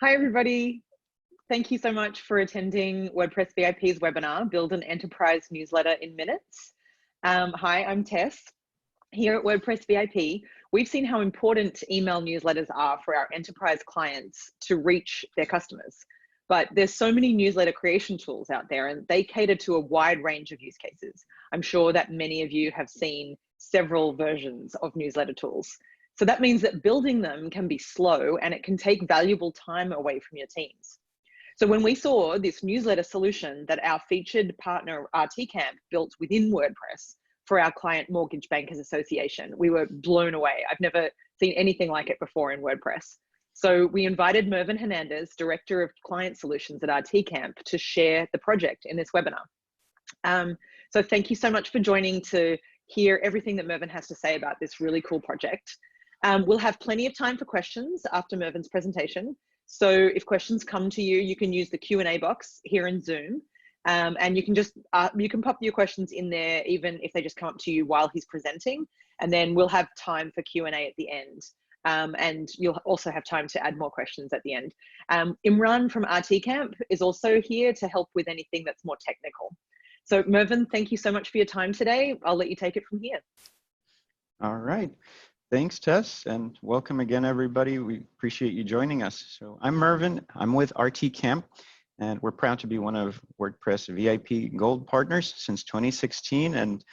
Hi, everybody. Thank you so much for attending WordPress VIP's webinar, Build an Enterprise Newsletter in Minutes. Hi, I'm Tess. Here at WordPress VIP, we've seen how important email newsletters are for our enterprise clients to reach their customers. But there's so many newsletter creation tools out there, and they cater to a wide range of use cases. I'm sure that many of you have seen several versions of newsletter tools. So that means that building them can be slow and it can take valuable time away from your teams. So when we saw this newsletter solution that our featured partner rtCamp built within WordPress for our client Mortgage Bankers Association, we were blown away. I've never seen anything like it before in WordPress. So we invited Mervyn Hernandez, Director of Client Solutions at rtCamp, to share the project in this webinar. So thank you so much for joining to hear everything that Mervyn has to say about this really cool project. We'll have plenty of time for questions after Mervyn's presentation. So if questions come to you, you can use the Q&A box here in Zoom. And you can just, you can pop your questions in there, even if they just come up to you while he's presenting. And then we'll have time for Q&A at the end. And you'll also have time to add more questions at the end. Imran from rtCamp is also here to help with anything that's more technical. So Mervyn, thank you so much for your time today. I'll let you take it from here. All right. Thanks, Tess, and welcome again, everybody. We appreciate you joining us. So I'm Mervyn. I'm with rtCamp, and we're proud to be one of WordPress VIP Gold partners since 2016, and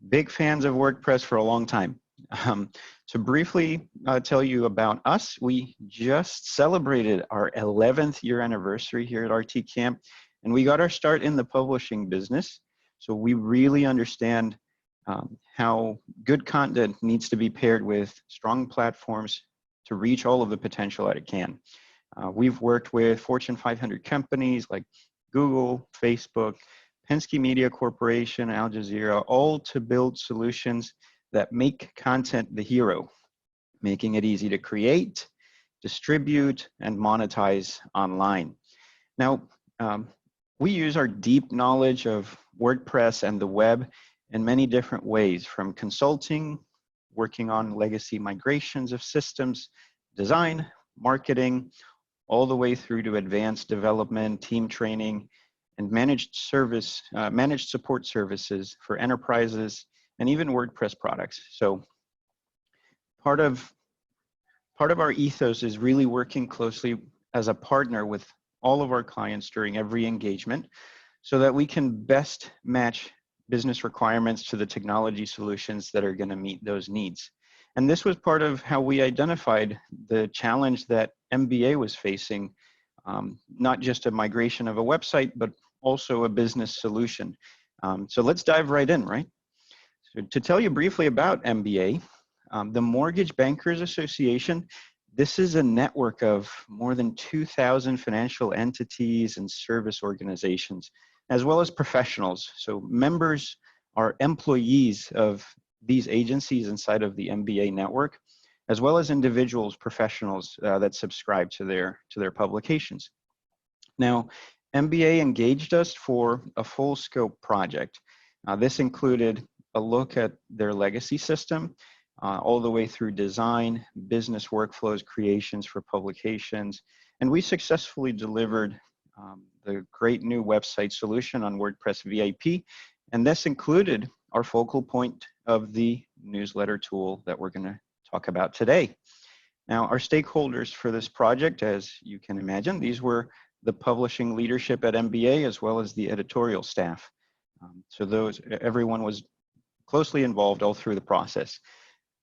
big fans of WordPress for a long time. To briefly tell you about us, we just celebrated our 11th year anniversary here at rtCamp, and we got our start in the publishing business. So we really understand how good content needs to be paired with strong platforms to reach all of the potential that it can. We've worked with Fortune 500 companies like Google, Facebook, Penske Media Corporation, Al Jazeera, all to build solutions that make content the hero, making it easy to create, distribute, and monetize online. Now, we use our deep knowledge of WordPress and the web in many different ways, from consulting, working on legacy migrations of systems, design, marketing, all the way through to advanced development, team training, and managed support services for enterprises and even WordPress products. So part of our ethos is really working closely as a partner with all of our clients during every engagement so that we can best match business requirements to the technology solutions that are going to meet those needs. And this was part of how we identified the challenge that MBA was facing, not just a migration of a website, but also a business solution. So let's dive right in, right? So to tell you briefly about MBA, the Mortgage Bankers Association, this is a network of more than 2,000 financial entities and service organizations, as well as professionals. So members are employees of these agencies inside of the MBA network, as well as individuals, professionals that subscribe to their publications. Now, MBA engaged us for a full scope project. This included a look at their legacy system, all the way through design, business workflows, creations for publications, and we successfully delivered the great new website solution on WordPress VIP, and this included our focal point of the newsletter tool that we're going to talk about today. Now, our stakeholders for this project, as you can imagine, these were the publishing leadership at MBA as well as the editorial staff. So everyone was closely involved all through the process.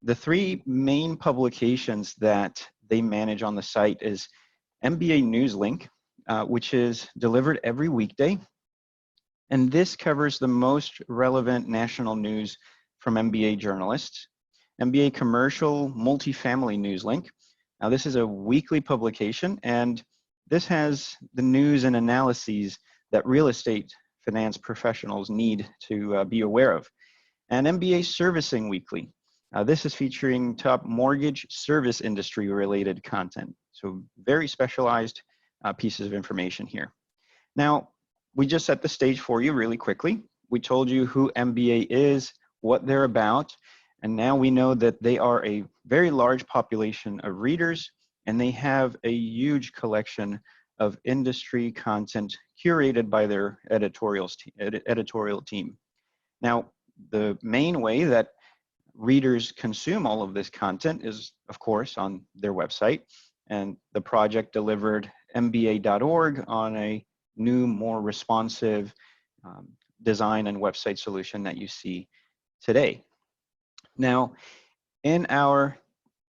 The three main publications that they manage on the site is MBA Newslink, which is delivered every weekday. And this covers the most relevant national news from MBA journalists. MBA Commercial Multifamily Newslink. Now, this is a weekly publication, and this has the news and analyses that real estate finance professionals need to be aware of. And MBA Servicing Weekly. This is featuring top mortgage service industry related content. So very specialized pieces of information here. Now, we just set the stage for you really quickly. We told you who MBA is, what they're about, and now we know that they are a very large population of readers and they have a huge collection of industry content curated by their editorial team. Now, the main way that readers consume all of this content is, of course, on their website, and the project delivered mba.org on a new, more responsive design and website solution that you see today. Now, in our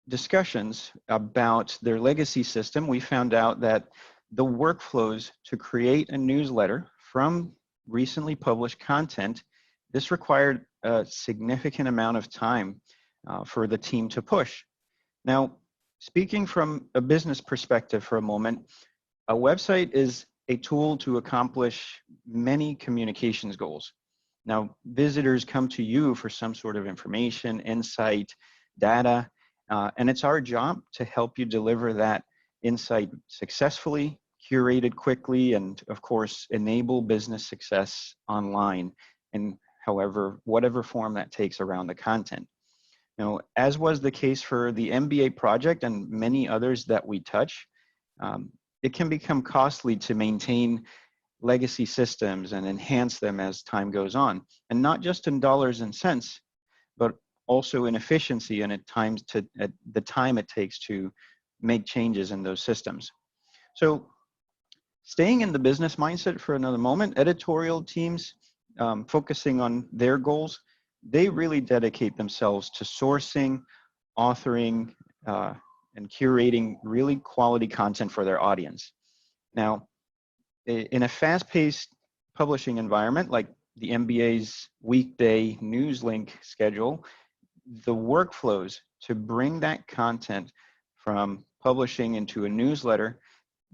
discussions about their legacy system, we found out that the workflows to create a newsletter from recently published content, this required a significant amount of time for the team to push. Now, speaking from a business perspective for a moment, a website is a tool to accomplish many communications goals. Now, visitors come to you for some sort of information, insight, data, and it's our job to help you deliver that insight successfully, curated quickly, and of course, enable business success online in whatever form that takes around the content. Now, as was the case for the MBA project and many others that we touch, it can become costly to maintain legacy systems and enhance them as time goes on, and not just in dollars and cents, but also in efficiency and at the time it takes to make changes in those systems. So staying in the business mindset for another moment, editorial teams focusing on their goals, they really dedicate themselves to sourcing, authoring, and curating really quality content for their audience. Now, in a fast-paced publishing environment like the MBA's weekday news link schedule, the workflows to bring that content from publishing into a newsletter,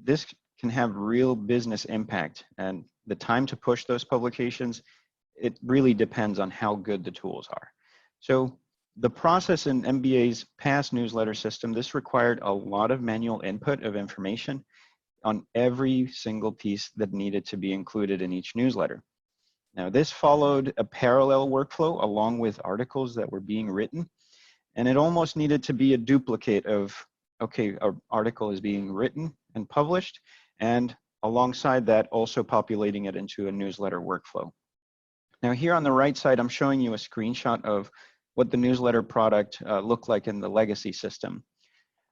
this can have real business impact, and the time to push those publications, it really depends on how good the tools are. So the process in MBA's past newsletter system, this required a lot of manual input of information on every single piece that needed to be included in each newsletter. Now, this followed a parallel workflow along with articles that were being written, and it almost needed to be a duplicate of, okay, an article is being written and published, and alongside that, also populating it into a newsletter workflow. Now, here on the right side, I'm showing you a screenshot of what the newsletter product looked like in the legacy system.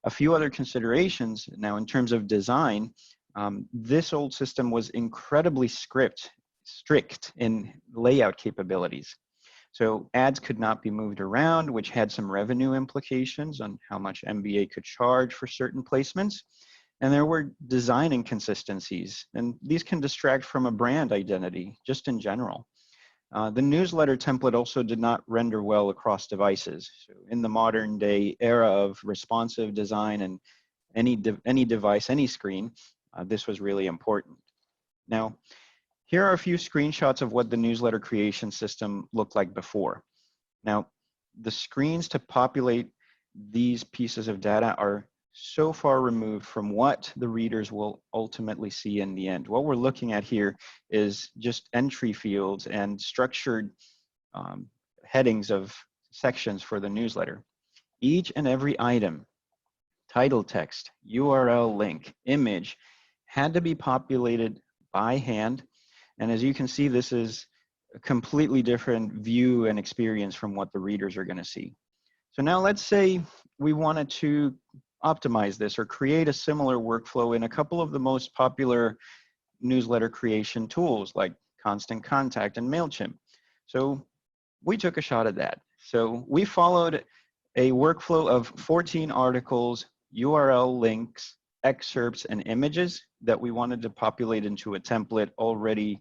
A few other considerations now in terms of design, this old system was incredibly strict in layout capabilities. So ads could not be moved around, which had some revenue implications on how much MBA could charge for certain placements. And there were design inconsistencies, and these can distract from a brand identity, just in general. The newsletter template also did not render well across devices. So in the modern day era of responsive design and any device, any screen, this was really important. Now, here are a few screenshots of what the newsletter creation system looked like before. Now, the screens to populate these pieces of data are so far removed from what the readers will ultimately see in the end. What we're looking at here is just entry fields and structured headings of sections for the newsletter. Each and every item, title text, URL link, image, had to be populated by hand. And as you can see, this is a completely different view and experience from what the readers are going to see. So now let's say we wanted to optimize this or create a similar workflow in a couple of the most popular newsletter creation tools like Constant Contact and MailChimp. So we took a shot at that. So we followed a workflow of 14 articles, URL links, excerpts, and images that we wanted to populate into a template already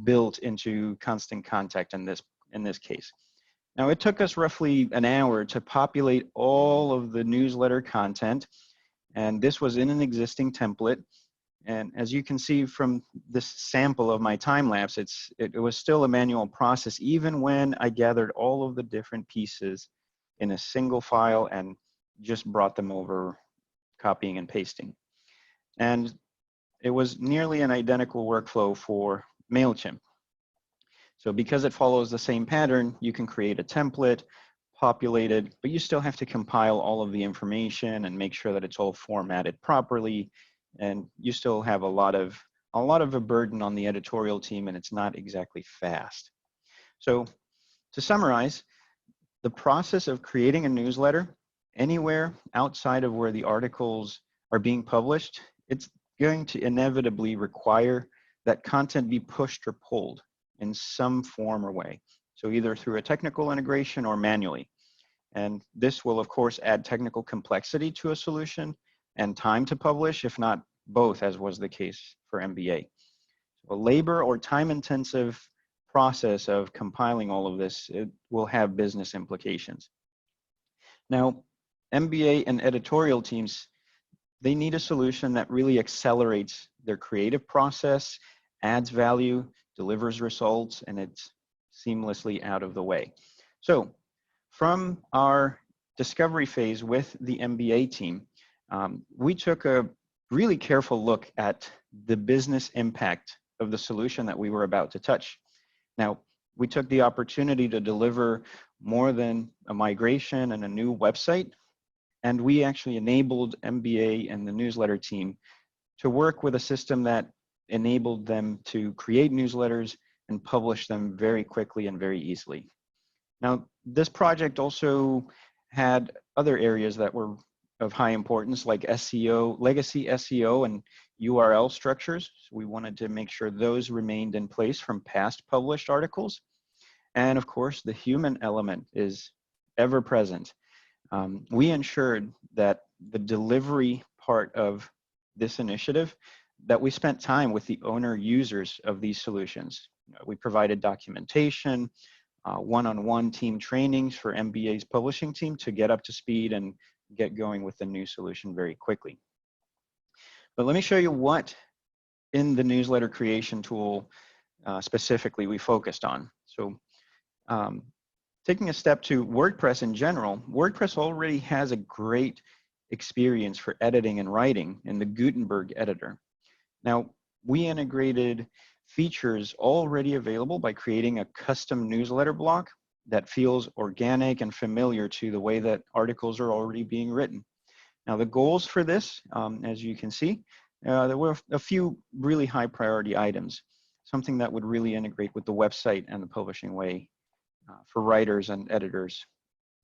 built into Constant Contact in this case. Now, it took us roughly an hour to populate all of the newsletter content, and this was in an existing template. And as you can see from this sample of my time lapse, it was still a manual process, even when I gathered all of the different pieces in a single file and just brought them over, copying and pasting. And it was nearly an identical workflow for MailChimp. So because it follows the same pattern, you can create a template, populated, but you still have to compile all of the information and make sure that it's all formatted properly. And you still have a lot of a burden on the editorial team, and it's not exactly fast. So to summarize, the process of creating a newsletter anywhere outside of where the articles are being published, it's going to inevitably require that content be pushed or pulled in some form or way. So either through a technical integration or manually. And this will, of course, add technical complexity to a solution and time to publish, if not both, as was the case for MBA. So a labor or time-intensive process of compiling all of this, it will have business implications. Now, MBA and editorial teams, they need a solution that really accelerates their creative process, adds value, delivers results, and it's seamlessly out of the way. So from our discovery phase with the MBA team, we took a really careful look at the business impact of the solution that we were about to touch. Now, we took the opportunity to deliver more than a migration and a new website, and we actually enabled MBA and the newsletter team to work with a system that enabled them to create newsletters and publish them very quickly and very easily. Now, this project also had other areas that were of high importance, like SEO, legacy SEO and URL structures. So we wanted to make sure those remained in place from past published articles. And of course, the human element is ever present. We ensured that the delivery part of this initiative, that we spent time with the owner users of these solutions. We provided documentation, one-on-one team trainings for MBA's publishing team to get up to speed and get going with the new solution very quickly. But let me show you what in the newsletter creation tool specifically we focused on. So taking a step to WordPress in general, WordPress already has a great experience for editing and writing in the Gutenberg editor. Now, we integrated features already available by creating a custom newsletter block that feels organic and familiar to the way that articles are already being written. Now, the goals for this, as you can see, there were a few really high priority items, something that would really integrate with the website and the publishing way for writers and editors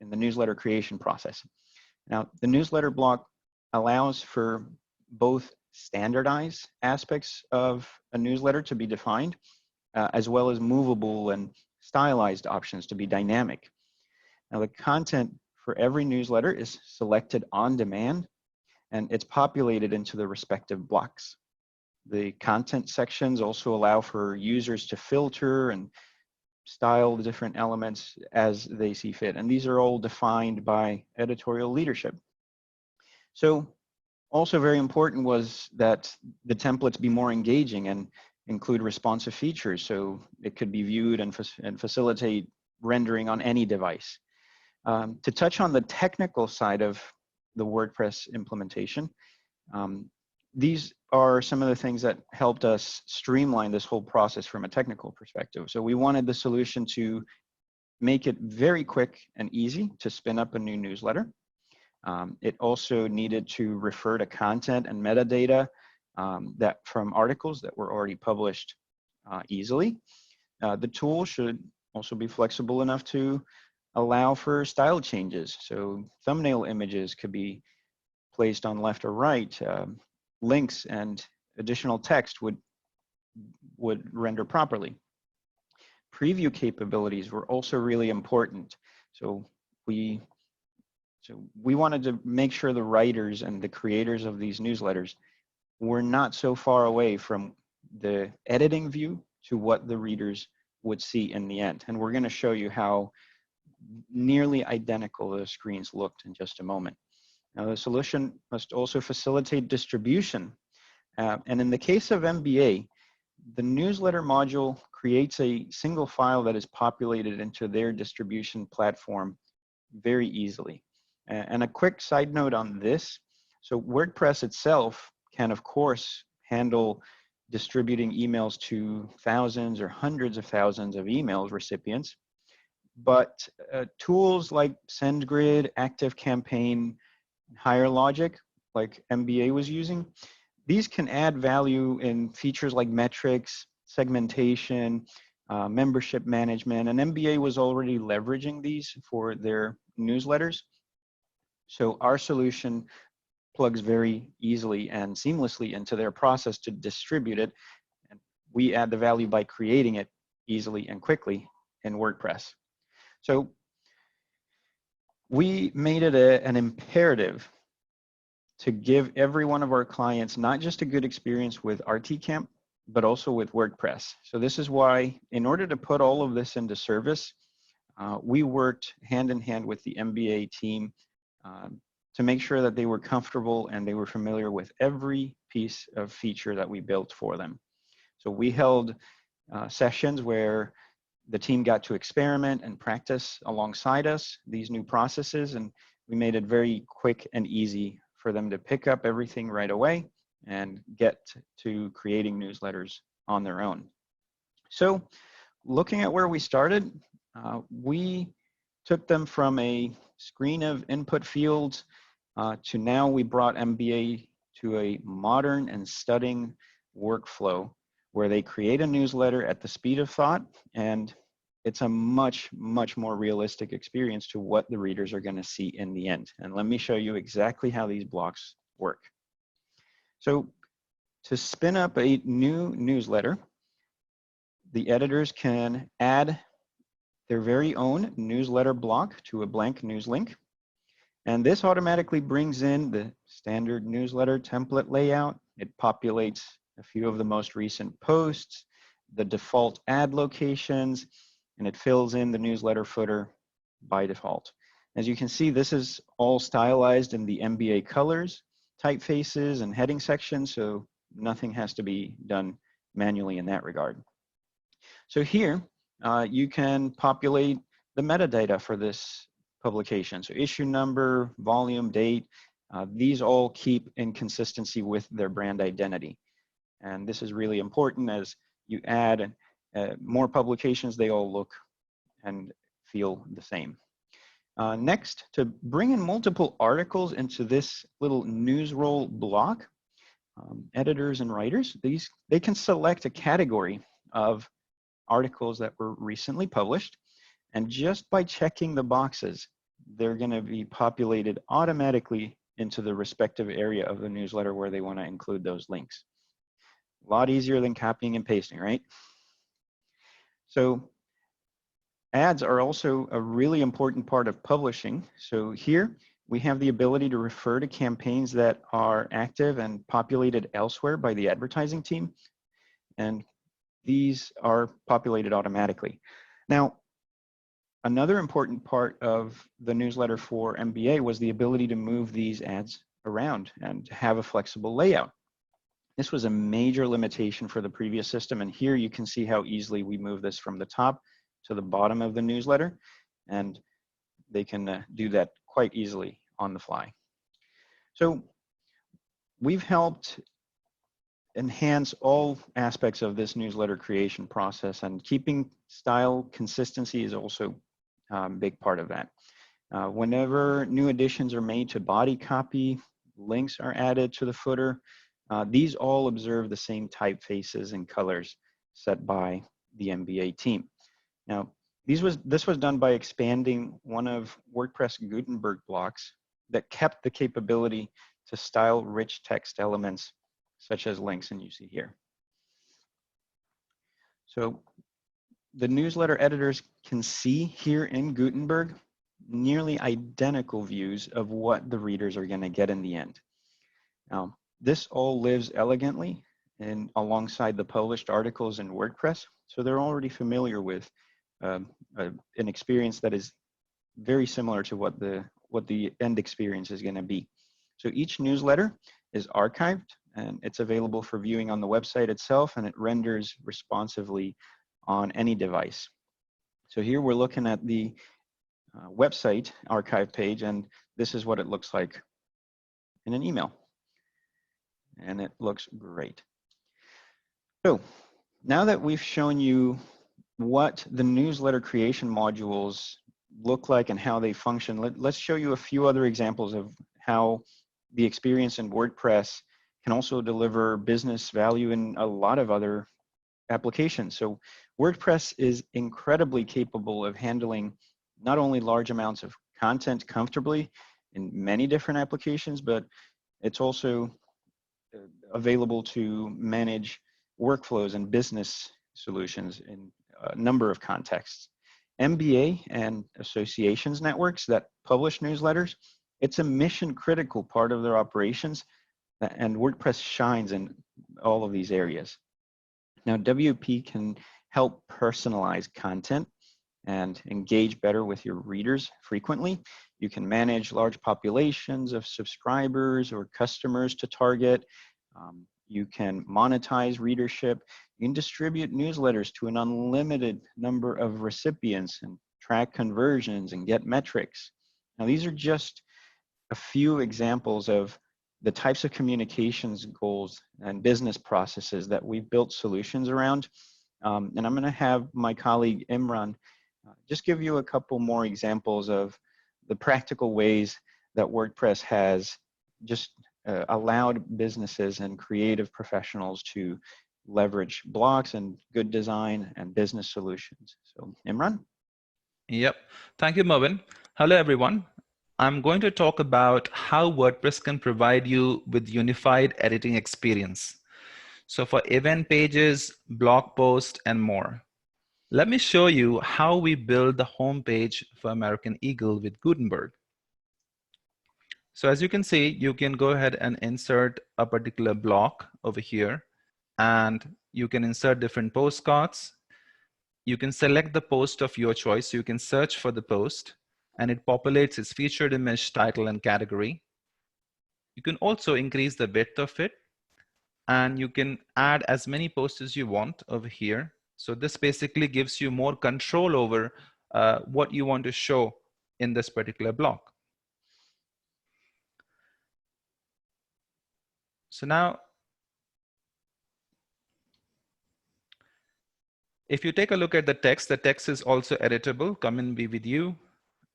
in the newsletter creation process. Now, the newsletter block allows for both standardized aspects of a newsletter to be defined, as well as movable and stylized options to be dynamic. Now, the content for every newsletter is selected on demand, and it's populated into the respective blocks. The content sections also allow for users to filter and style the different elements as they see fit, and these are all defined by editorial leadership. So also very important was that the templates be more engaging and include responsive features, so it could be viewed and facilitate rendering on any device. To touch on the technical side of the WordPress implementation, these are some of the things that helped us streamline this whole process from a technical perspective. So we wanted the solution to make it very quick and easy to spin up a new newsletter. It also needed to refer to content and metadata that from articles that were already published easily. The tool should also be flexible enough to allow for style changes. So thumbnail images could be placed on left or right. Links and additional text would render properly. Preview capabilities were also really important. So we wanted to make sure the writers and the creators of these newsletters were not so far away from the editing view to what the readers would see in the end. And we're going to show you how nearly identical the screens looked in just a moment. Now, the solution must also facilitate distribution. And in the case of MBA, the newsletter module creates a single file that is populated into their distribution platform very easily. And a quick side note on this, so WordPress itself can, of course, handle distributing emails to thousands or hundreds of thousands of emails recipients, but tools like SendGrid, ActiveCampaign, Higher Logic, like MBA was using, these can add value in features like metrics, segmentation, membership management, and MBA was already leveraging these for their newsletters. So our solution plugs very easily and seamlessly into their process to distribute it. And we add the value by creating it easily and quickly in WordPress. So we made it an imperative to give every one of our clients not just a good experience with rtCamp, but also with WordPress. So this is why, in order to put all of this into service, we worked hand in hand with the MBA team to make sure that they were comfortable and they were familiar with every piece of feature that we built for them. So we held sessions where the team got to experiment and practice alongside us these new processes, and we made it very quick and easy for them to pick up everything right away and get to creating newsletters on their own. So looking at where we started, we took them from a screen of input fields to now we brought MBA to a modern and stunning workflow where they create a newsletter at the speed of thought, and it's a much, much more realistic experience to what the readers are going to see in the end. And let me show you exactly how these blocks work. So to spin up a new newsletter, the editors can add their very own newsletter block to a blank news link. And this automatically brings in the standard newsletter template layout. It populates a few of the most recent posts, the default ad locations, and it fills in the newsletter footer by default. As you can see, this is all stylized in the MBA colors, typefaces, and heading sections, so nothing has to be done manually in that regard. So here, you can populate the metadata for this publication. So issue number, volume, date, these all keep in consistency with their brand identity. And this is really important as you add more publications, they all look and feel the same. Next, to bring in multiple articles into this little news roll block, editors and writers, they can select a category of articles that were recently published, and just by checking the boxes, they're going to be populated automatically into the respective area of the newsletter where they want to include those links. A lot easier than copying and pasting, right? So ads are also a really important part of publishing. So here we have the ability to refer to campaigns that are active and populated elsewhere by the advertising team. And these are populated automatically. Now, another important part of the newsletter for MBA was the ability to move these ads around and have a flexible layout. This was a major limitation for the previous system, and here you can see how easily we move this from the top to the bottom of the newsletter, and they can do that quite easily on the fly. So we've helped enhance all aspects of this newsletter creation process, and keeping style consistency is also a big part of that. Whenever new additions are made to body copy, links are added to the footer, these all observe the same typefaces and colors set by the MBA team. Now, this was done by expanding one of WordPress Gutenberg blocks that kept the capability to style rich text elements such as links, and you see here. So the newsletter editors can see here in Gutenberg nearly identical views of what the readers are going to get in the end. Now, this all lives elegantly and alongside the published articles in WordPress, so they're already familiar with an experience that is very similar to what the end experience is going to be. So each newsletter is archived, and it's available for viewing on the website itself, and it renders responsively on any device. So here we're looking at the website archive page, and this is what it looks like in an email. And it looks great. So now that we've shown you what the newsletter creation modules look like and how they function, let's show you a few other examples of how the experience in WordPress can also deliver business value in a lot of other applications. So WordPress is incredibly capable of handling not only large amounts of content comfortably in many different applications, but it's also available to manage workflows and business solutions in a number of contexts. MBA and associations networks that publish newsletters, it's a mission critical part of their operations, and WordPress shines in all of these areas. Now, WP can help personalize content and engage better with your readers frequently. You can manage large populations of subscribers or customers to target. You can monetize readership. You can distribute newsletters to an unlimited number of recipients and track conversions and get metrics. Now, these are just a few examples of the types of communications goals and business processes that we've built solutions around. And I'm going to have my colleague Imran just give you a couple more examples of the practical ways that WordPress has just allowed businesses and creative professionals to leverage blocks and good design and business solutions. So Imran? Yep. Thank you, Mervin. Hello, everyone. I'm going to talk about how WordPress can provide you with unified editing experience. So for event pages, blog posts, and more. Let me show you how we build the homepage for American Eagle with Gutenberg. So as you can see, you can go ahead and insert a particular block over here, and you can insert different postcards. You can select the post of your choice. You can search for the post, and it populates its featured image, title, and category. You can also increase the width of it, and you can add as many posts as you want over here. So this basically gives you more control over what you want to show in this particular block. So now, if you take a look at the text is also editable. Come and be with you.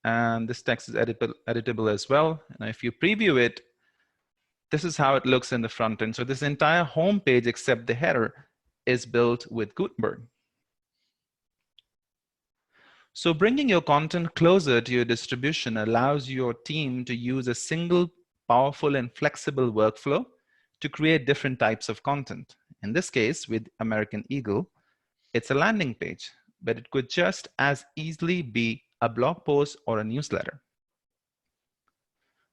And this text is editable as well. Now, if you preview it, this is how it looks in the front end. So this entire home page, except the header, is built with Gutenberg. So bringing your content closer to your distribution allows your team to use a single, powerful, and flexible workflow to create different types of content. In this case, with American Eagle, it's a landing page, but it could just as easily be a blog post or a newsletter.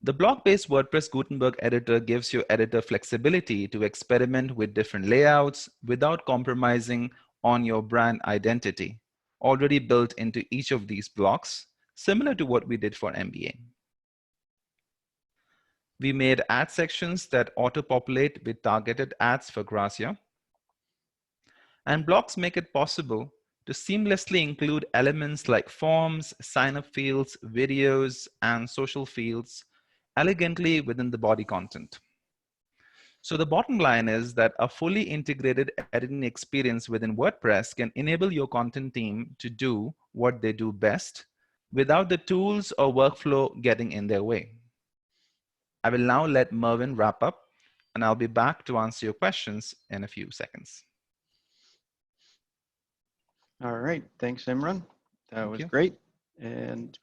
The blog-based WordPress Gutenberg editor gives your editor flexibility to experiment with different layouts without compromising on your brand identity, already built into each of these blocks, similar to what we did for MBA. We made ad sections that auto-populate with targeted ads for Gracia. And blocks make it possible to seamlessly include elements like forms, sign-up fields, videos, and social fields elegantly within the body content. So the bottom line is that a fully integrated editing experience within WordPress can enable your content team to do what they do best without the tools or workflow getting in their way. I will now let Mervin wrap up, and I'll be back to answer your questions in a few seconds. All right, thanks, Imran. That was great. And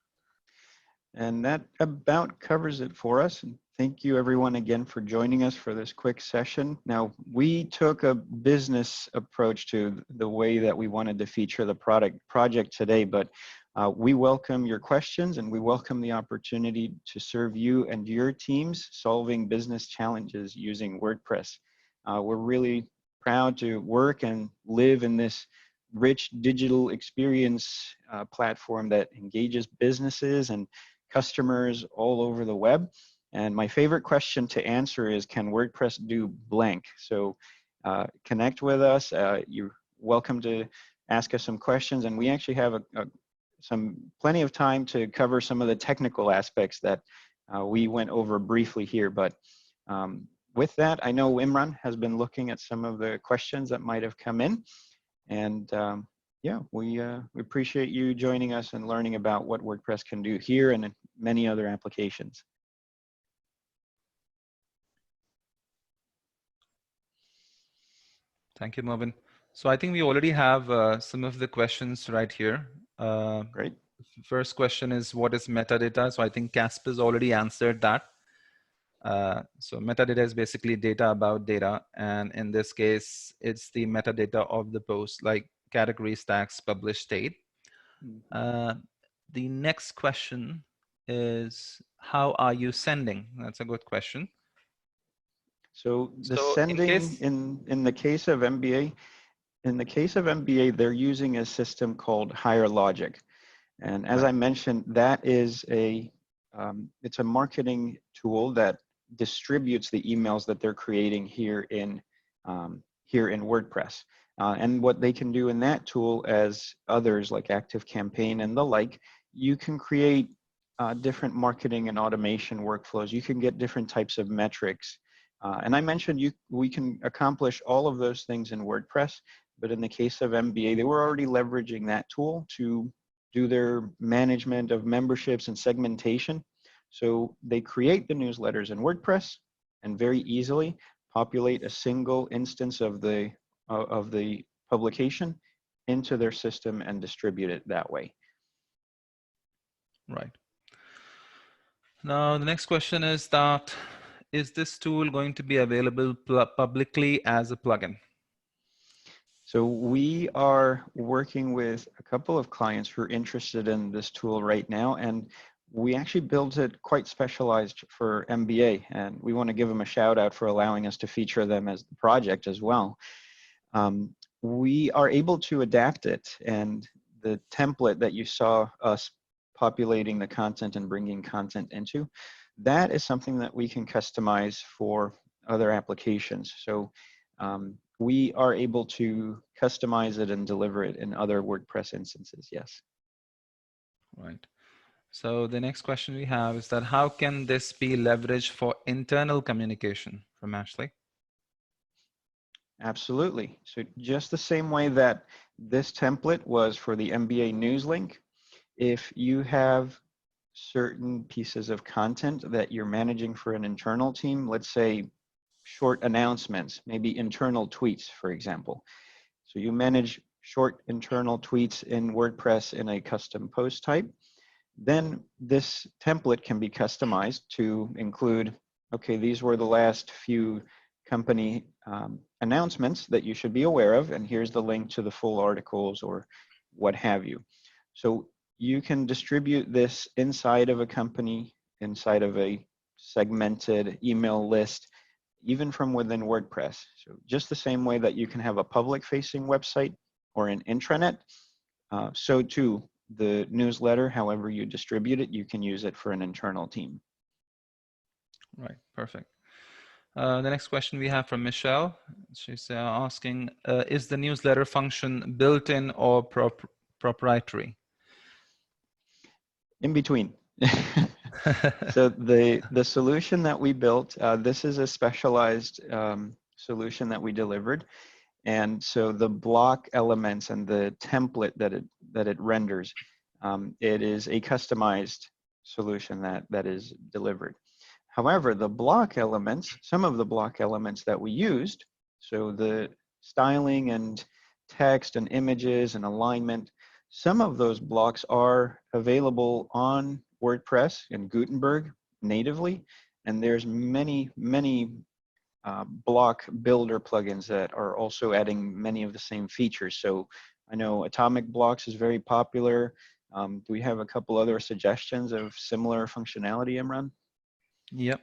that about covers it for us. And thank you everyone again for joining us for this quick session. Now, we took a business approach to the way that we wanted to feature the project today, but we welcome your questions and we welcome the opportunity to serve you and your teams solving business challenges using WordPress. We're really proud to work and live in this rich digital experience platform that engages businesses and customers all over the web. And my favorite question to answer is, can WordPress do blank? So connect with us. You're welcome to ask us some questions, and we actually have plenty of time to cover some of the technical aspects that we went over briefly here. But with that, I know Imran has been looking at some of the questions that might have come in. And yeah, we appreciate you joining us and learning about what WordPress can do here and in many other applications. Thank you, Mervin. So I think we already have some of the questions right here. Great. First question is, what is metadata? So I think Casper's already answered that. So metadata is basically data about data. And in this case, it's the metadata of the post, like categories, tags, published date. The next question is, how are you sending? That's a good question. So the So sending in the case of MBA, they're using a system called Higher Logic. And as I mentioned, that is it's a marketing tool that distributes the emails that they're creating here in WordPress. And what they can do in that tool, as others like ActiveCampaign and the like, you can create different marketing and automation workflows. You can get different types of metrics. And I mentioned we can accomplish all of those things in WordPress, but in the case of MBA, they were already leveraging that tool to do their management of memberships and segmentation. So they create the newsletters in WordPress and very easily populate a single instance of the publication into their system and distribute it that way. Right. Now, the next question is that, is this tool going to be available publicly as a plugin? So we are working with a couple of clients who are interested in this tool right now, and we actually built it quite specialized for MBA, and we want to give them a shout out for allowing us to feature them as the project as well. We are able to adapt it, and the template that you saw us populating the content and bringing content into, that is something that we can customize for other applications. So we are able to customize it and deliver it in other WordPress instances, yes. Right. So the next question we have is that, how can this be leveraged for internal communication, from Ashley? Absolutely. So just the same way that this template was for the MBA news link, if you have certain pieces of content that you're managing for an internal team, let's say short announcements, maybe internal tweets, for example. So you manage short internal tweets in WordPress in a custom post type. Then this template can be customized to include, okay, these were the last few company announcements that you should be aware of, and here's the link to the full articles or what have you. So you can distribute this inside of a company, inside of a segmented email list, even from within WordPress. So just the same way that you can have a public-facing website or an intranet, so too the newsletter, however you distribute it, you can use it for an internal team. Right, perfect. The next question we have from Michelle. She's asking, is the newsletter function built-in or proprietary? In between. So the solution that we built, this is a specialized solution that we delivered. And so the block elements and the template that it renders, it is a customized solution that is delivered. However, the block elements, some of the block elements that we used, so the styling and text and images and alignment, some of those blocks are available on WordPress and Gutenberg natively, and there's many block builder plugins that are also adding many of the same features. So I know Atomic Blocks is very popular. Do we have a couple other suggestions of similar functionality, Imran? Yep.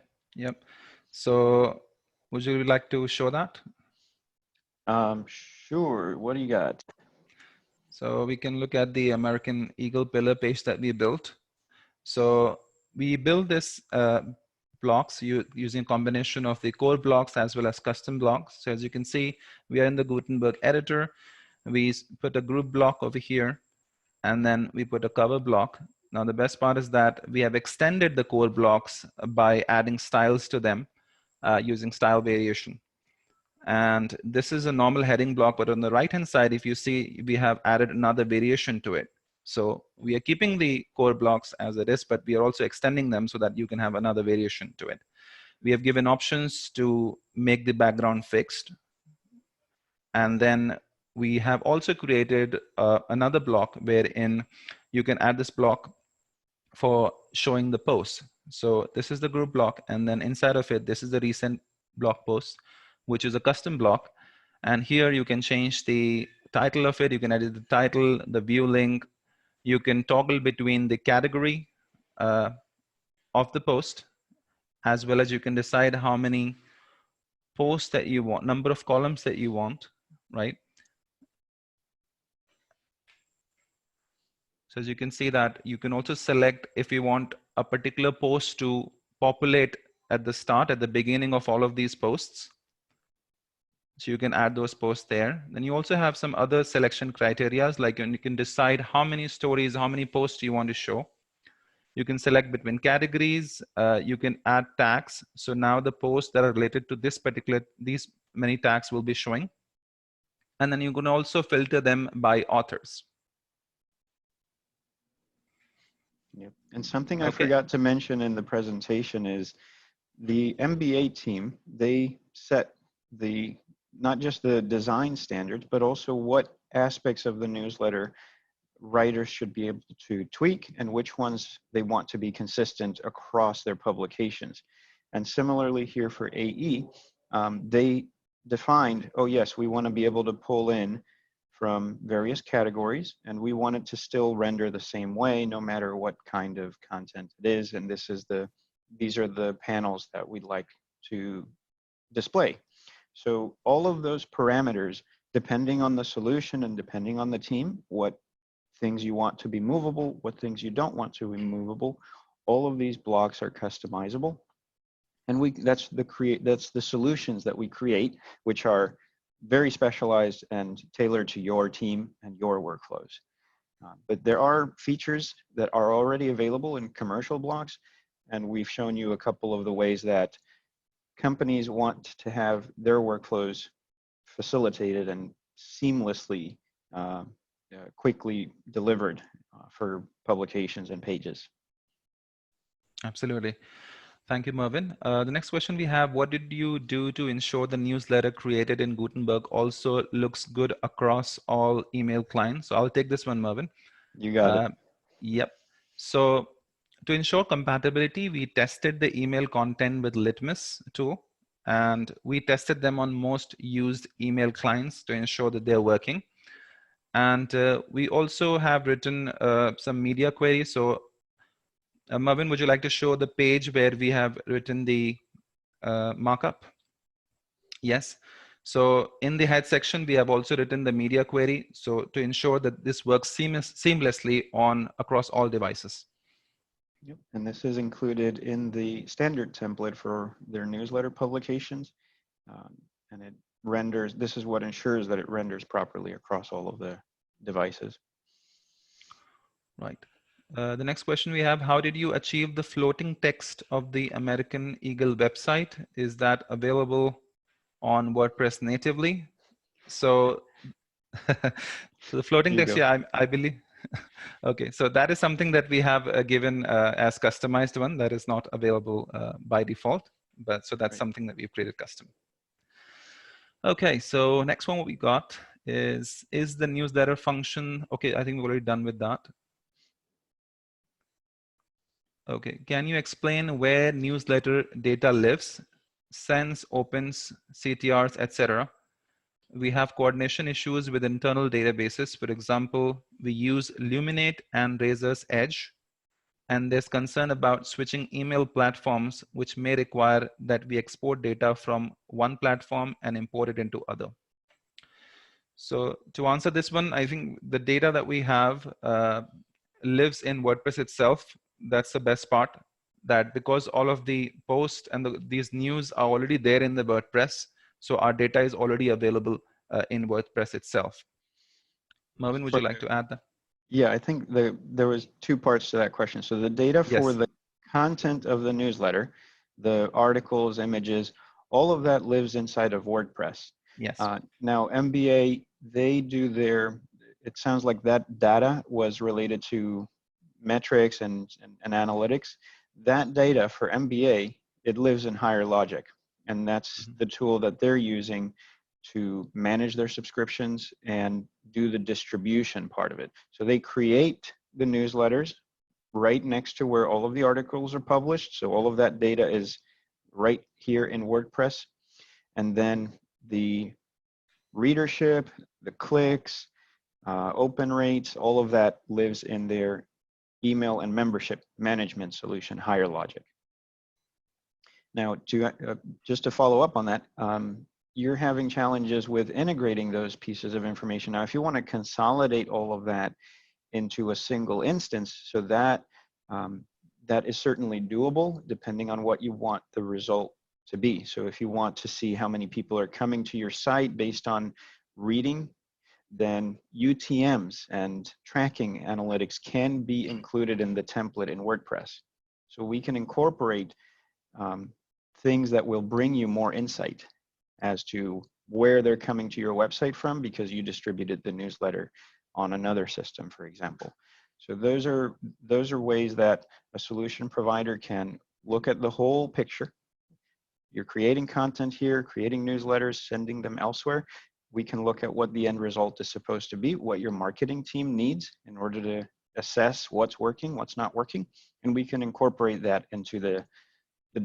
So would you like to show that? Sure. What do you got? So we can look at the American Eagle pillar page that we built. So we built this blocks using a combination of the core blocks as well as custom blocks. So as you can see, we are in the Gutenberg editor. We put a group block over here, and then we put a cover block. Now the best part is that we have extended the core blocks by adding styles to them using style variation. And this is a normal heading block, but on the right-hand side, if you see, we have added another variation to it. So we are keeping the core blocks as it is, but we are also extending them so that you can have another variation to it. We have given options to make the background fixed. And then we have also created another block wherein you can add this block for showing the posts. So this is the group block, and then inside of it, this is the recent blog post, which is a custom block. And here you can change the title of it. You can edit the title, the view link. You can toggle between the category of the post, as well as you can decide how many posts that you want, number of columns that you want, right? So as you can see that you can also select if you want a particular post to populate at the start, at the beginning of all of these posts. So you can add those posts there. Then you also have some other selection criteria, like you can decide how many stories, how many posts you want to show. You can select between categories. You can add tags. So now the posts that are related to these many tags will be showing. And then you can also filter them by authors. Yep. And something I forgot to mention in the presentation is the MBA team, they set not just the design standards, but also what aspects of the newsletter writers should be able to tweak and which ones they want to be consistent across their publications. And similarly here for AE, they defined, oh yes, we want to be able to pull in from various categories, and we want it to still render the same way no matter what kind of content it is. And these are the panels that we'd like to display. So all of those parameters, depending on the solution and depending on the team, what things you want to be movable, what things you don't want to be movable, all of these blocks are customizable. And that's the solutions that we create, which are very specialized and tailored to your team and your workflows. But there are features that are already available in commercial blocks, and we've shown you a couple of the ways that companies want to have their workflows facilitated and seamlessly, quickly delivered for publications and pages. Absolutely. Thank you, Mervin. The next question we have, what did you do to ensure the newsletter created in Gutenberg also looks good across all email clients? So I'll take this one, Mervin. You got it. Yep. So to ensure compatibility, we tested the email content with Litmus tool, and we tested them on most used email clients to ensure that they're working. And we also have written some media queries. So Mervin, would you like to show the page where we have written the markup? Yes. So in the head section, we have also written the media query. So to ensure that this works seamlessly across all devices. Yep. And this is included in the standard template for their newsletter publications. And it renders, this is what ensures that it renders properly across all of the devices. Right. The next question we have, how did you achieve the floating text of the American Eagle website? Is that available on WordPress natively? So, so the floating text, yeah, I believe. Okay, so that is something that we have given as customized one that is not available by default, but so that's something that we've created custom. Okay, so next one what we got is the newsletter function. Okay, I think we're already done with that. Okay, can you explain where newsletter data lives, sends, opens, CTRs, etc.? We have coordination issues with internal databases. For example, we use Luminate and Razor's Edge, and there's concern about switching email platforms, which may require that we export data from one platform and import it into other. So to answer this one, I think the data that we have lives in WordPress itself. That's the best part, that because all of the posts and these news are already there in the WordPress, so our data is already available in WordPress itself. Mervin, would you like to add that? Yeah, I think there was two parts to that question. So the data for the content of the newsletter, the articles, images, all of that lives inside of WordPress. Yes. Now, MBA, they do their, it sounds like that data was related to metrics and analytics. That data for MBA, it lives in higher logic. And that's the tool that they're using to manage their subscriptions and do the distribution part of it. So they create the newsletters right next to where all of the articles are published. So all of that data is right here in WordPress. And then the readership, the clicks, open rates, all of that lives in their email and membership management solution, Higher Logic. Now, just to follow up on that, you're having challenges with integrating those pieces of information. Now, if you want to consolidate all of that into a single instance, so that that is certainly doable depending on what you want the result to be. So if you want to see how many people are coming to your site based on reading, then UTMs and tracking analytics can be included in the template in WordPress. So we can incorporate things that will bring you more insight as to where they're coming to your website from because you distributed the newsletter on another system, for example. So those are ways that a solution provider can look at the whole picture. You're creating content here, creating newsletters, sending them elsewhere. We can look at what the end result is supposed to be, what your marketing team needs in order to assess what's working, what's not working, and we can incorporate that into the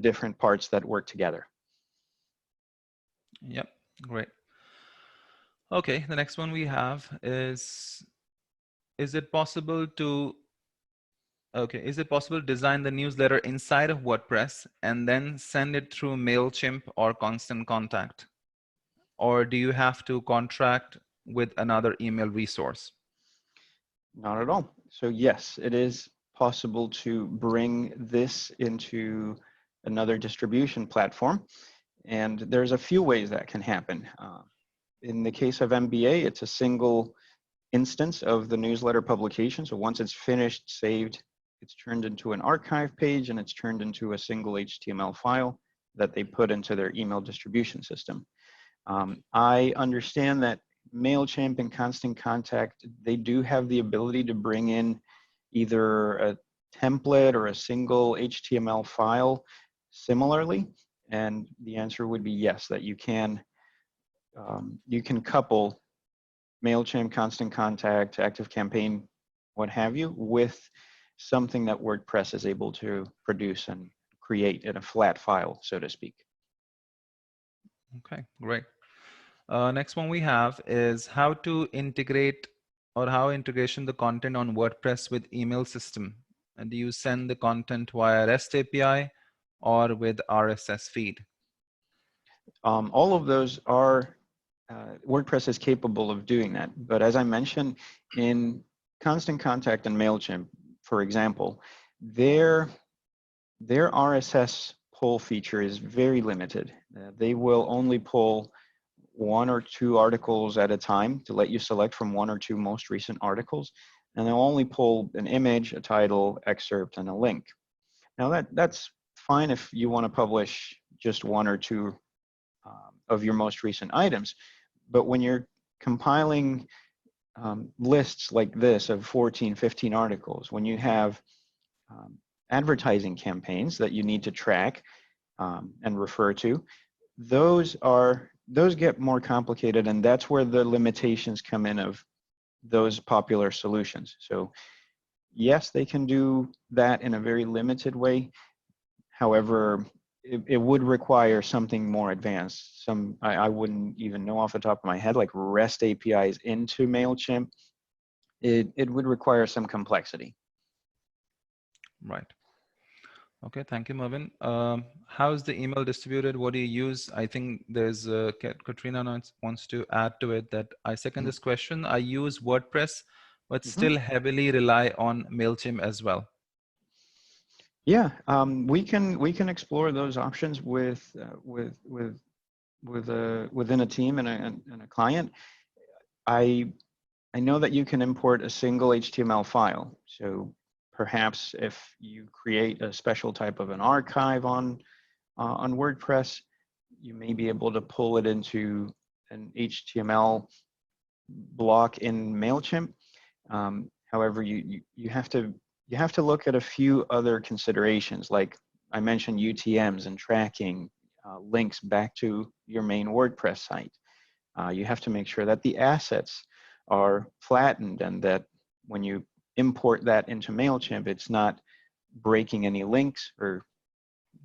different parts that work together. Yep, great. Okay, the next one we have is it possible to design the newsletter inside of WordPress and then send it through MailChimp or Constant Contact? Or do you have to contract with another email resource? Not at all. So yes, it is possible to bring this into another distribution platform. And there's a few ways that can happen. In the case of MBA, it's a single instance of the newsletter publication. So once it's finished, saved, it's turned into an archive page and it's turned into a single HTML file that they put into their email distribution system. I understand that MailChimp and Constant Contact, they do have the ability to bring in either a template or a single HTML file similarly. And the answer would be yes, that you can couple MailChimp, Constant Contact, ActiveCampaign, what have you, with something that WordPress is able to produce and create in a flat file, so to speak. Okay, great. Next one we have is how to integrate or how integration the content on WordPress with email system. And do you send the content via REST API or with RSS feed? All of those are, WordPress is capable of doing that. But as I mentioned, in Constant Contact and MailChimp, for example, their RSS pull feature is very limited. They will only pull 1 or 2 articles at a time to let you select from 1 or 2 most recent articles. And they'll only pull an image, a title, excerpt, and a link. Now that's fine if you want to publish just 1 or 2 of your most recent items. But when you're compiling lists like this of 14, 15 articles, when you have advertising campaigns that you need to track and refer to, those get more complicated, and that's where the limitations come in of those popular solutions. So yes, they can do that in a very limited way. However, it would require something more advanced. I wouldn't even know off the top of my head, like REST APIs into MailChimp. It would require some complexity. Right. Okay, thank you, Mervin. How's the email distributed? What do you use? I think there's Katrina wants to add to it that I second this question. I use WordPress, but still heavily rely on MailChimp as well. Yeah, we can explore those options within a team and a client. I know that you can import a single HTML file. So perhaps if you create a special type of an archive on WordPress, you may be able to pull it into an HTML block in MailChimp. However, you have to look at a few other considerations, like I mentioned UTMs and tracking, links back to your main WordPress site. You have to make sure that the assets are flattened and that when you import that into MailChimp, it's not breaking any links or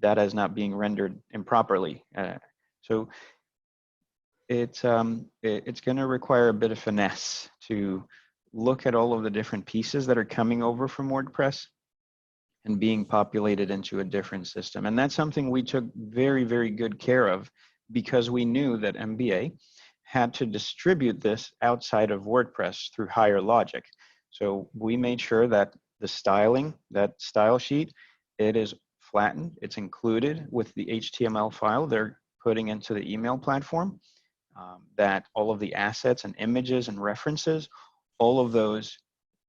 data is not being rendered improperly. So it's going to require a bit of finesse to look at all of the different pieces that are coming over from WordPress and being populated into a different system. And that's something we took very, very good care of because we knew that MBA had to distribute this outside of WordPress through higher logic. So we made sure that the styling, that style sheet, it is flattened, it's included with the HTML file they're putting into the email platform, that all of the assets and images and references, all of those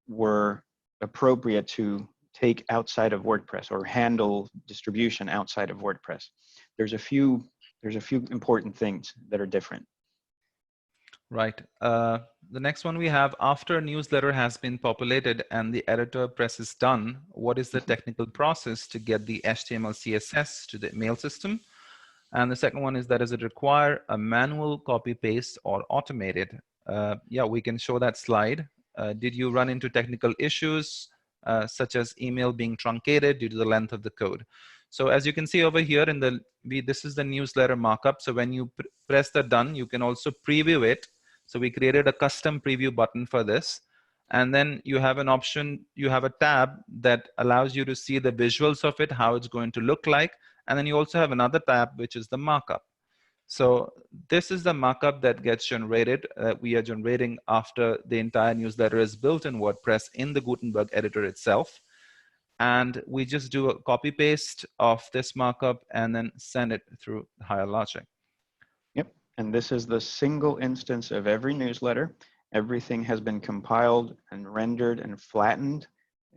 were appropriate to take outside of WordPress or handle distribution outside of WordPress. There's a few important things that are different. Right. The next one we have, after a newsletter has been populated and the editor press is done, what is the technical process to get the HTML CSS to the mail system? And the second one is, that does it require a manual copy paste or automated? Yeah, we can show that slide. Did you run into technical issues such as email being truncated due to the length of the code? So as you can see over here in the, this is the newsletter markup. So when you press the done, you can also preview it. So we created a custom preview button for this. And then you have an option, you have a tab that allows you to see the visuals of it, how it's going to look like. And then you also have another tab, which is the markup. So this is the markup that gets generated, we are generating after the entire newsletter is built in WordPress in the Gutenberg editor itself. And we just do a copy paste of this markup and then send it through higher logic. Yep, and this is the single instance of every newsletter. Everything has been compiled and rendered and flattened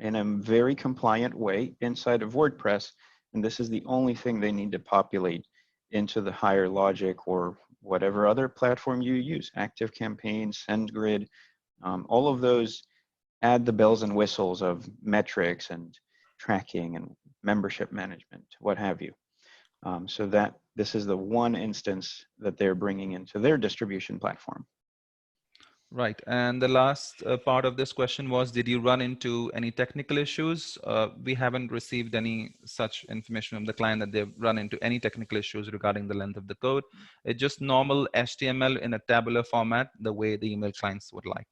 in a very compliant way inside of WordPress. And this is the only thing they need to populate into the higher logic or whatever other platform you use, ActiveCampaign, SendGrid, all of those add the bells and whistles of metrics and tracking and membership management, what have you. So that this is the one instance that they're bringing into their distribution platform. Right. And the last part of this question was, did you run into any technical issues? We haven't received any such information from the client that they've run into any technical issues regarding the length of the code. It's just normal HTML in a tabular format, the way the email clients would like.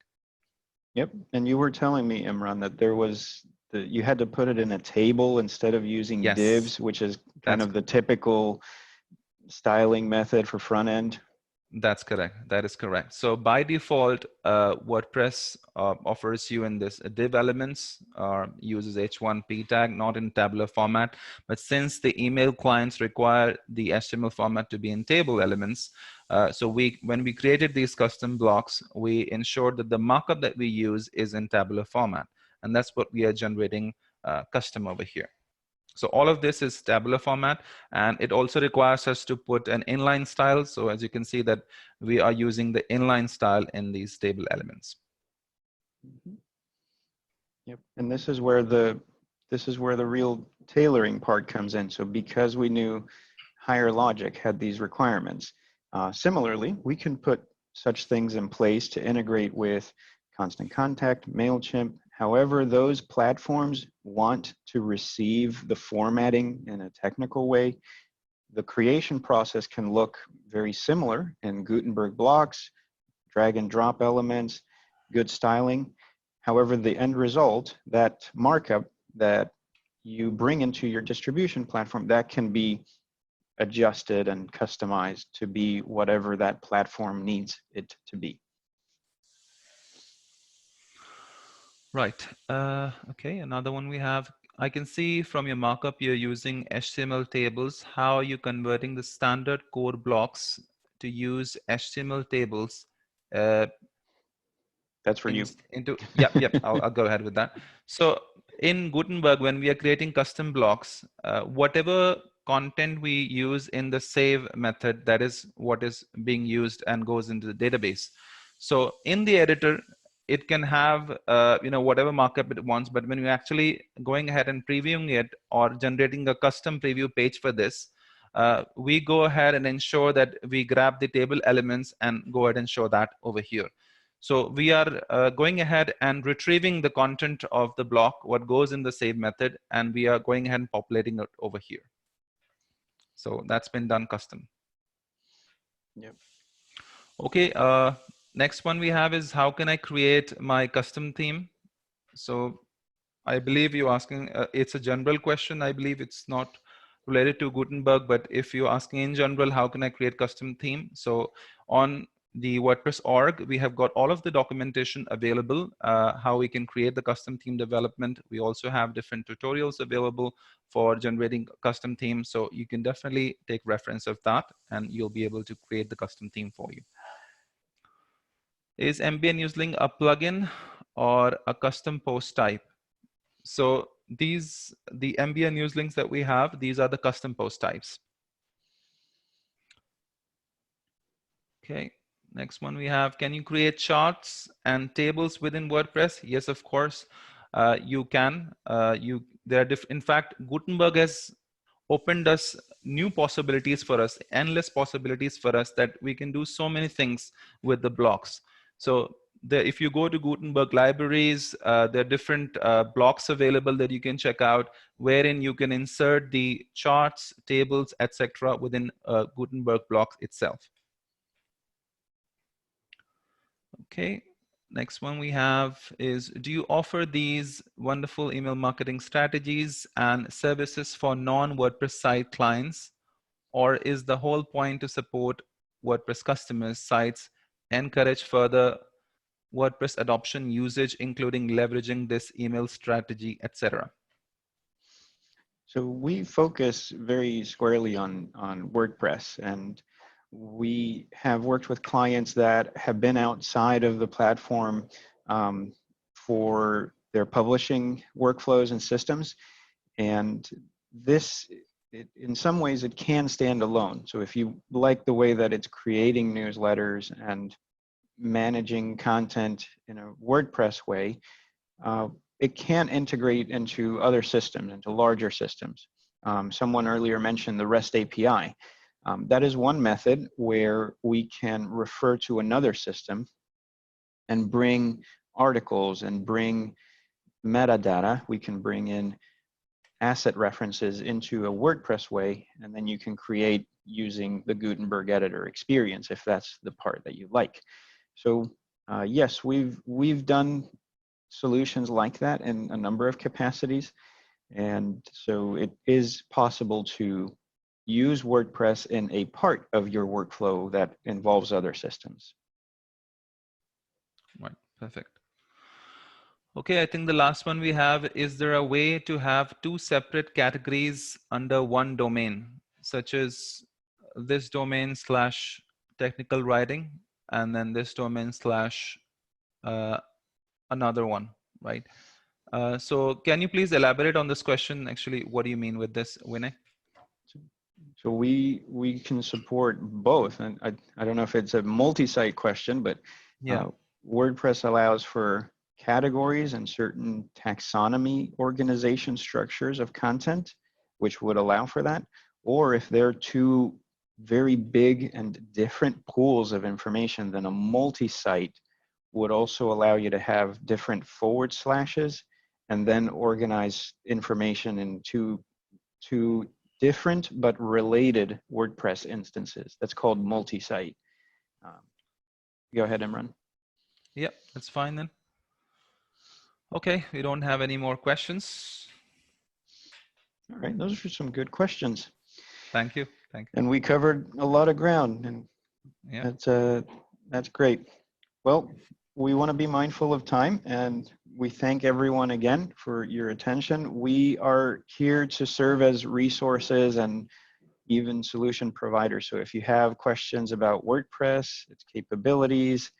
Yep. And you were telling me, Imran, that there was you had to put it in a table instead of using divs, which is kind of the typical styling method for front end. That's correct. That is correct. So by default, WordPress offers you in this div elements or uses h1p tag, not in tabular format. But since the email clients require the HTML format to be in table elements, so when we created these custom blocks, we ensured that the markup that we use is in tabular format. And that's what we are generating custom over here. So all of this is tabular format, and it also requires us to put an inline style. So as you can see that we are using the inline style in these table elements. Mm-hmm. Yep, and this is where the real tailoring part comes in. So because we knew higher logic had these requirements, similarly, we can put such things in place to integrate with Constant Contact, MailChimp. However, those platforms want to receive the formatting in a technical way. The creation process can look very similar in Gutenberg blocks, drag and drop elements, good styling. However, the end result, that markup that you bring into your distribution platform, that can be adjusted and customized to be whatever that platform needs it to be. Right. Okay, another one we have. I can see from your markup you're using HTML tables. How are you converting the standard code blocks to use HTML tables? That's for you. Yep. I'll go ahead with that. So in Gutenberg, when we are creating custom blocks, whatever content we use in the save method, that is what is being used and goes into the database. So in the editor, it can have whatever markup it wants, but when you're actually going ahead and previewing it or generating a custom preview page for this, we go ahead and ensure that we grab the table elements and go ahead and show that over here. So we are going ahead and retrieving the content of the block, what goes in the save method, and we are going ahead and populating it over here. So that's been done custom. Yep. Okay, next one we have is how can I create my custom theme? So I believe you're asking, it's a general question. I believe it's not related to Gutenberg, but if you're asking in general, how can I create custom theme? So on the WordPress org, we have got all of the documentation available, how we can create the custom theme development. We also have different tutorials available for generating custom themes. So you can definitely take reference of that and you'll be able to create the custom theme for you. Is MBA Newsling a plugin or a custom post type? So the MBA Newslinks that we have, these are the custom post types. Okay, next one we have, can you create charts and tables within WordPress? Yes, of course, you can. In fact, Gutenberg has opened us new possibilities for us, endless possibilities for us, that we can do so many things with the blocks. So if you go to Gutenberg libraries, there are different blocks available that you can check out, wherein you can insert the charts, tables, etc. within Gutenberg blocks itself. Okay, next one we have is, do you offer these wonderful email marketing strategies and services for non-WordPress site clients, or is the whole point to support WordPress customers' sites, encourage further WordPress adoption usage, including leveraging this email strategy, etc.? So we focus very squarely on WordPress, and we have worked with clients that have been outside of the platform for their publishing workflows and systems. And this, in some ways, it can stand alone. So if you like the way that it's creating newsletters and managing content in a WordPress way, it can integrate into other systems, into larger systems. Someone earlier mentioned the REST API. That is one method where we can refer to another system and bring articles and bring metadata. We can bring in asset references into a WordPress way, and then you can create using the Gutenberg editor experience if that's the part that you like. So yes, we've done solutions like that in a number of capacities, and so it is possible to use WordPress in a part of your workflow that involves other systems. Right, perfect. Okay, I think the last one we have, is there a way to have two separate categories under one domain, such as this domain / technical writing, and then this domain / another one, right? So can you please elaborate on this question? Actually, what do you mean with this, Vinay? So we can support both, and I don't know if it's a multi-site question, but yeah, WordPress allows for categories and certain taxonomy organization structures of content, which would allow for that. Or if there are two very big and different pools of information, then a multi-site would also allow you to have different forward slashes and then organize information in two different but related WordPress instances. That's called multi-site. Go ahead, Imran. Yep, that's fine then. Okay, we don't have any more questions. All right, those are some good questions. Thank you. Thank you. And we covered a lot of ground, and yeah, that's great. Well, we want to be mindful of time, and we thank everyone again for your attention. We are here to serve as resources and even solution providers. So if you have questions about WordPress, its capabilities,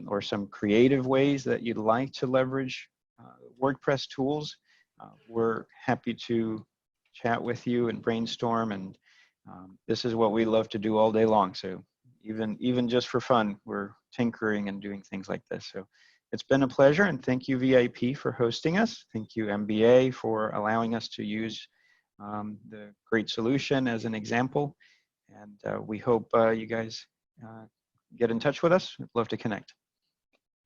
or some creative ways that you'd like to leverage WordPress tools, we're happy to chat with you and brainstorm. And this is what we love to do all day long. So even just for fun, we're tinkering and doing things like this. So it's been a pleasure, and thank you VIP for hosting us. Thank you MBA for allowing us to use the great solution as an example. And we hope you guys get in touch with us. We'd love to connect.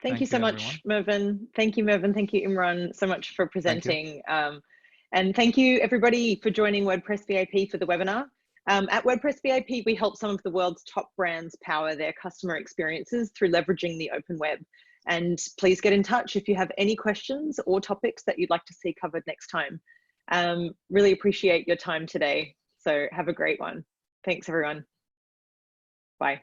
Thank you so much, Mervyn. Thank you, Mervyn. Thank you, Imran, so much for presenting. And thank you, everybody, for joining WordPress VIP for the webinar. At WordPress VIP, we help some of the world's top brands power their customer experiences through leveraging the open web. And please get in touch if you have any questions or topics that you'd like to see covered next time. Really appreciate your time today. So have a great one. Thanks, everyone. Bye.